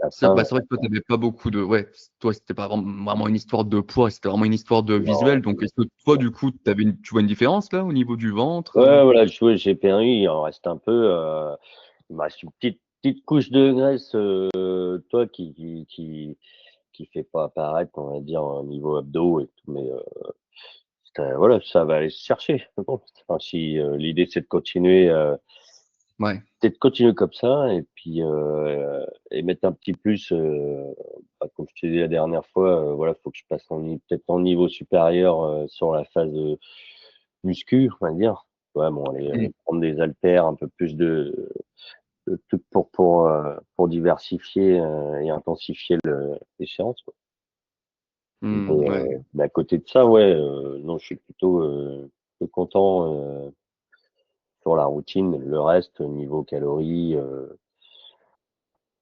À la C'est fin, bah, c'est vrai que toi, t'avais pas beaucoup de. Ouais, toi, c'était pas vraiment une histoire de poids, c'était vraiment une histoire de non. visuel. Donc, est-ce que toi, du coup, tu vois une différence là au niveau du ventre? Ouais, voilà, j'ai perdu, il en reste un peu. Il me reste une petite couche de graisse, toi, qui fait pas apparaître, on va dire, un niveau abdos et tout, mais voilà, ça va aller se chercher. Bon, enfin, si l'idée Ouais. c'est de continuer comme ça et puis et mettre un petit plus, bah, comme je t'ai dit la dernière fois, voilà, faut que je passe peut-être en niveau supérieur sur la phase muscu, on va dire. Ouais, bon, aller Mmh. prendre des haltères, un peu plus de trucs pour diversifier et intensifier les séances, quoi. Mmh, ouais. Mais à côté de ça, ouais, non, je suis plutôt content sur la routine. Le reste, niveau calories,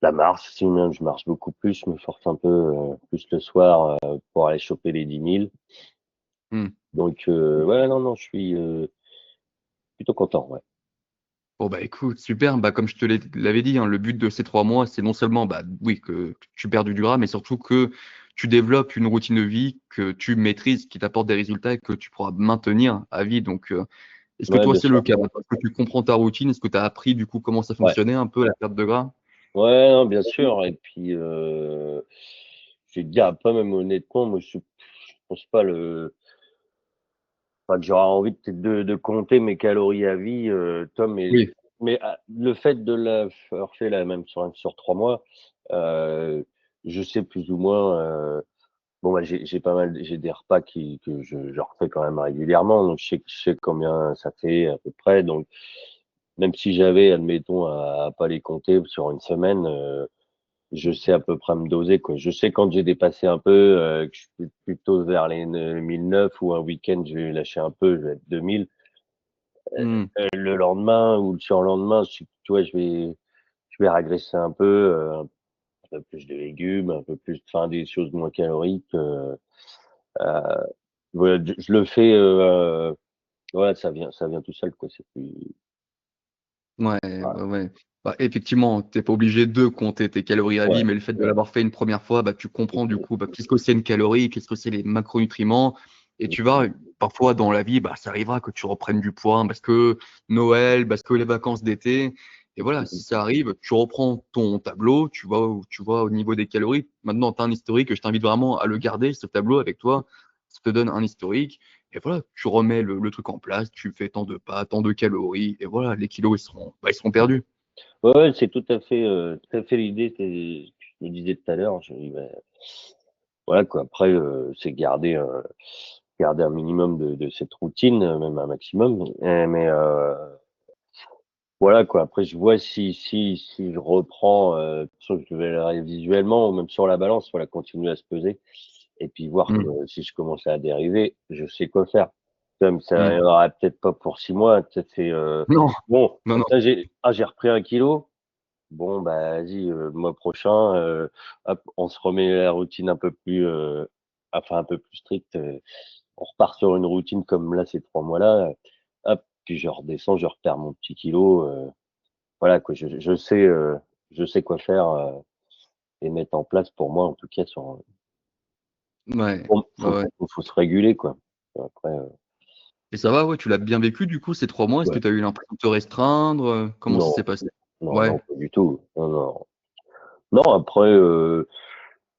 la marche aussi, même, je marche beaucoup plus, je me force un peu plus le soir pour aller choper les 10 000. Mmh. Donc, ouais, non, non, je suis plutôt content, ouais. Bon, bah écoute, super. Bah, comme je te l'avais dit, hein, le but de ces 3 mois, c'est non seulement, bah, oui, que tu perds du gras, mais surtout que tu développes une routine de vie que tu maîtrises, qui t'apporte des résultats et que tu pourras maintenir à vie. Donc, est-ce que Ouais, toi, bien c'est le sûr. cas? Est-ce que tu comprends ta routine? Est-ce que tu as appris du coup comment ça Ouais. fonctionnait un peu la perte de gras? Ouais, non, bien sûr. Et puis, je vais te dire, après, même honnêtement, moi, je pense pas enfin, que j'aurais envie de compter mes calories à vie, Tom, Oui. mais le fait de l'avoir fait là, même sur 3 mois, heu, je sais plus ou moins, bon, bah, j'ai pas mal j'ai des repas que je refais quand même régulièrement, donc je sais combien ça fait à peu près, donc même si j'avais, admettons, à pas les compter sur une semaine, je sais à peu près me doser, quoi. Je sais quand j'ai dépassé un peu, que je suis plutôt vers les 1009 ou un week-end, je vais lâcher un peu, je vais être 2000. Mmh. Le lendemain ou le surlendemain, tu vois, je vais régresser un peu, un peu plus de légumes, un peu plus enfin, des choses moins caloriques, voilà, je le fais, voilà, ça vient tout seul, quoi. C'est plus Ouais, voilà. ouais, ouais. Bah, effectivement, tu es pas obligé de compter tes calories à vie, Ouais, mais le fait de l'avoir fait une première fois, bah, tu comprends du coup, bah, qu'est-ce que c'est une calorie, qu'est-ce que c'est les macronutriments et tu vas parfois dans la vie, bah, ça arrivera que tu reprennes du poids hein, parce que Noël, parce que les vacances d'été et voilà, si ça arrive, tu reprends ton tableau, tu vois au niveau des calories. Maintenant, tu as un historique et je t'invite vraiment à le garder, ce tableau avec toi. Ça te donne un historique et voilà, tu remets le truc en place, tu fais tant de pas, tant de calories, et voilà, les kilos, ils seront perdus. Ouais, ouais, c'est tout à fait l'idée, c'est je me disais tout à l'heure, je me dis, bah, voilà, quoi. Après, c'est garder un minimum de cette routine, même un maximum, mais voilà, quoi. Après, je vois si je reprends, de toute façon, je vais le regarder visuellement ou même sur la balance, voilà, continuer à se peser et puis voir que Mmh, si je commence à dériver, je sais quoi faire. Comme ça mmh. arrivera peut-être pas pour 6 mois, peut-être c'est, Non, bon, non, non. là j'ai repris 1 kilo. Bon, bah, vas-y, le mois prochain, hop, on se remet la routine un peu plus, enfin un peu plus stricte, on repart sur une routine comme là ces 3 mois-là, hop, puis je redescends, je repère mon petit kilo, voilà, quoi. Je sais quoi faire, et mettre en place pour moi en tout cas Ouais, bon, ouais, ouais. faut se réguler, quoi. Après, Et ça va, ouais, tu l'as bien vécu du coup ces 3 mois? Est-ce que ouais, tu as eu l'impression de te restreindre, comment ça non, s'est passé? non, Ouais. non, pas du tout. Non, non. Non, après,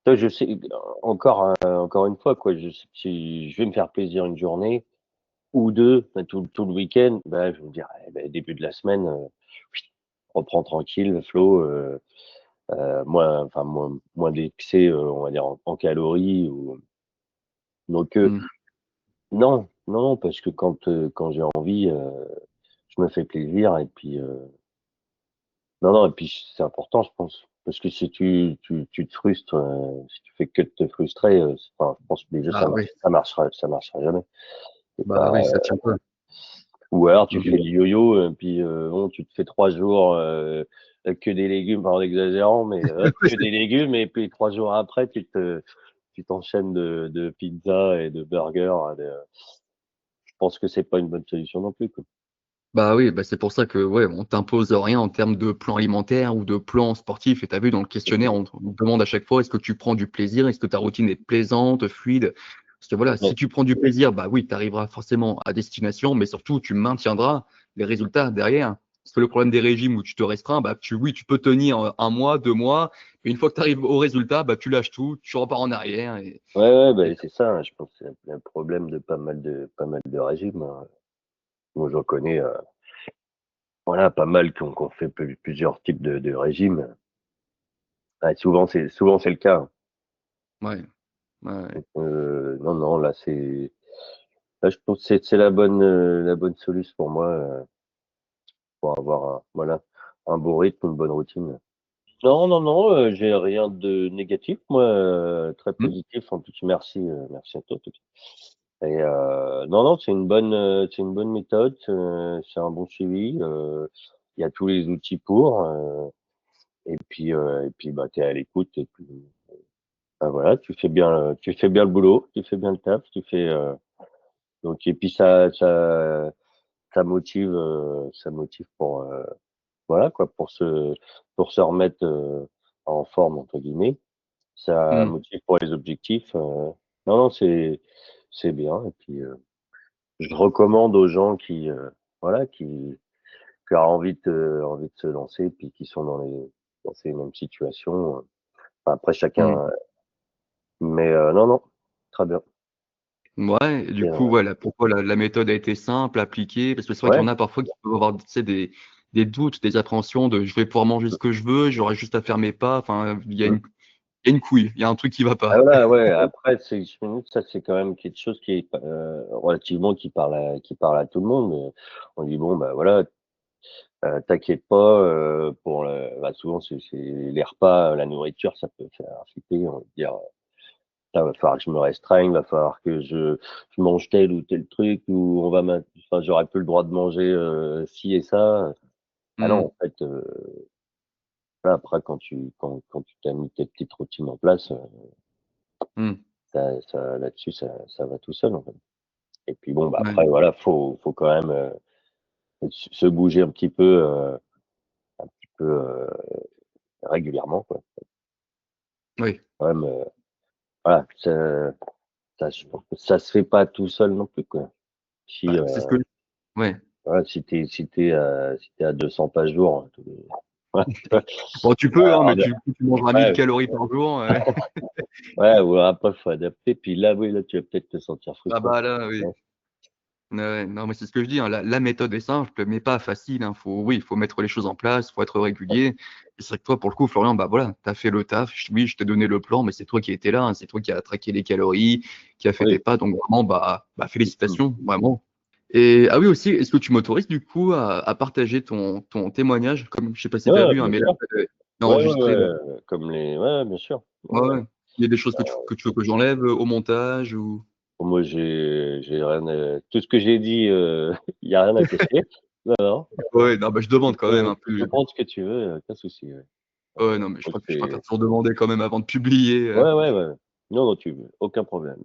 ça je sais encore une fois, quoi, je sais que si je vais me faire plaisir une journée ou 2 bah, tout le week-end, bah, je vais me dire: «Eh beh, début de la semaine, reprends tranquille, flow, moins d'excès, on va dire en calories ou donc Mmh. non, non, non, parce que quand j'ai envie, je me fais plaisir et puis, non, non et puis c'est important je pense, parce que si tu te frustres, si tu fais que de te frustrer, c'est enfin, je pense que déjà Ah oui, ça marchera jamais. C'est bah pas oui, ça tient pas. ou alors tu Mmh fais mh. le yo-yo, puis, bon, tu te fais 3 jours, que des légumes, enfin en exagérant, mais, que des légumes et puis 3 jours après tu t'enchaînes de pizza et de burgers, je pense que c'est pas une bonne solution non plus, quoi. Bah oui, bah c'est pour ça que ouais, on t'impose rien en termes de plan alimentaire ou de plan sportif. Et tu as vu dans le questionnaire, on te demande à chaque fois est-ce que tu prends du plaisir, est-ce que ta routine est plaisante, fluide. Parce que voilà, si Ouais, tu prends du plaisir, bah oui, tu arriveras forcément à destination, mais surtout tu maintiendras les résultats derrière. Parce que le problème des régimes où tu te restreins, bah oui, tu peux tenir un mois, 2 mois, mais une fois que tu arrives au résultat, bah tu lâches tout, tu repars en arrière. ouais, ouais, Et bah, c'est ça, hein, je pense que c'est un problème de pas mal de régimes, hein. Moi, j'en connais, voilà, pas mal qui ont fait plusieurs types de régimes. Ouais, souvent c'est le cas, hein. ouais, ouais. Donc, non, non, là, je pense que c'est la bonne solution pour moi, pour avoir voilà, un bon rythme, une bonne routine. Non, non, non, j'ai rien de négatif, moi, très Hmm, positif. En plus, merci, merci à toi. En tout cas. Et non, non, c'est une bonne méthode, c'est un bon suivi. Il y a tous les outils pour. Et puis, bah, t'es à l'écoute. Et puis, bah, voilà, tu fais bien le boulot, tu fais bien le taf, tu fais. Donc, et puis ça motive pour voilà quoi, pour se remettre en forme entre guillemets. Ça hmm, motive pour les objectifs. Non, non, c'est bien. Et puis, je recommande aux gens voilà, qui ont envie de se lancer, puis qui sont dans ces mêmes situations. Enfin, après, hmm. chacun. Mais non, non, très bien. Ouais, et du Et, coup, voilà, pourquoi la méthode a été simple, appliquée? Parce que c'est vrai qu'il y ouais, en a parfois qui peuvent avoir, tu sais, des doutes, des appréhensions de je vais pouvoir manger ce que je veux, j'aurai juste à faire mes pas. Enfin, mmh. il y a une couille, il y a un truc qui va Ah pas. voilà, ouais. Après, ces 10 minutes, ça, c'est quand même quelque chose qui est relativement qui parle à tout le monde. On dit bon, bah voilà, t'inquiète pas, pour bah, souvent c'est les repas, la nourriture, ça peut faire flipper. On va dire, là, va falloir que je me restreigne, va falloir que je mange tel ou tel truc, ou enfin, j'aurais plus le droit de manger ci et ça. Ah non, Hmm, en fait, là, après, quand tu t'as mis tes petites routines en place, hmm, là-dessus, ça va tout seul, en fait. Et puis bon, bah ouais, après, voilà, faut quand même se bouger un petit peu régulièrement, quoi. oui. Quand même, voilà, ça se fait pas tout seul non plus, quoi. Si, Bah, c'est ce que, ouais. voilà, si t'es à 200 pas jour, ouais, Bon, tu peux, hein, mais ouais, tu mangeras 1000 ouais, calories par jour. ouais, ou après, faut adapter. Puis là, oui, là, tu vas peut-être te sentir Ah frustré. bah là, oui. Ouais, Ouais, non, mais c'est ce que je dis, hein, la méthode est simple, mais pas facile. Hein. Oui, il faut mettre les choses en place, il faut être régulier. Et c'est vrai que toi, pour le coup, Florian, bah voilà, tu as fait le taf. Oui, je t'ai donné le plan, mais c'est toi qui étais là. Hein, c'est toi qui as traqué les calories, qui a fait tes oui. pas. Donc vraiment, bah Mmh. félicitations, vraiment. Et ah oui, aussi, est-ce que tu m'autorises du coup à partager ton témoignage, comme je sais pas si tu as Ouais, vu, hein, bien mais là, sûr. Ouais, ouais, enregistré. ouais, comme ouais, bien sûr. Ouais, Ouais, ouais. ouais. Il y a des choses que tu veux que j'enlève au montage ou. Moi, j'ai rien tout ce que j'ai dit, il y a rien à cacher. Non, non, Ouais, non, bah je demande quand même un tu peux peu. prendre ce que tu veux, aucun souci, ouais. Ouais, non, mais Moi, je préfère toujours demander quand même avant de publier. ouais, ouais, ouais. Non, non, aucun problème.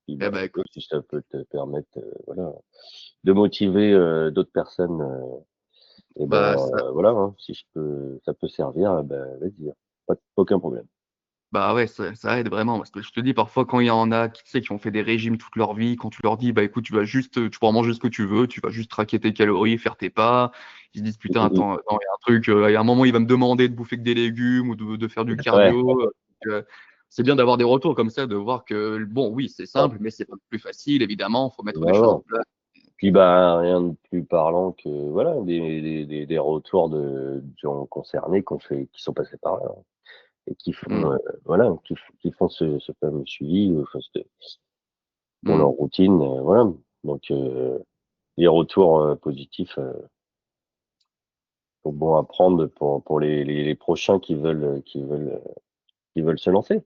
Puis, Eh bah, ben écoute, écoute, si ça peut te permettre, voilà, de motiver, d'autres personnes, et ben, bah ça, voilà, hein, si ça peut servir, ben, vas-y, hein. Pas aucun problème. bah ouais, ça aide vraiment parce que je te dis parfois quand il y en a qui, tu sais, qui ont fait des régimes toute leur vie, quand tu leur dis bah écoute, tu pourras manger ce que tu veux, tu vas juste traquer tes calories, faire tes pas, ils se disent putain, Mmh mh. attends, il y a un truc, il y a un moment il va me demander de bouffer que des légumes ou de faire du Ouais, cardio. C'est bien d'avoir des retours comme ça, de voir que bon, oui, c'est ouais. simple, mais c'est pas plus facile, évidemment, faut mettre des Non, choses en non. place. Puis, bah, rien de plus parlant que, voilà, des retours de gens concernés qui sont passés par là, hein, et qui Hmm, font, voilà, qui font ce fameux suivi, enfin, pour leur hmm. routine, voilà. Donc, les retours, positifs, sont bons à prendre pour les prochains qui veulent se lancer.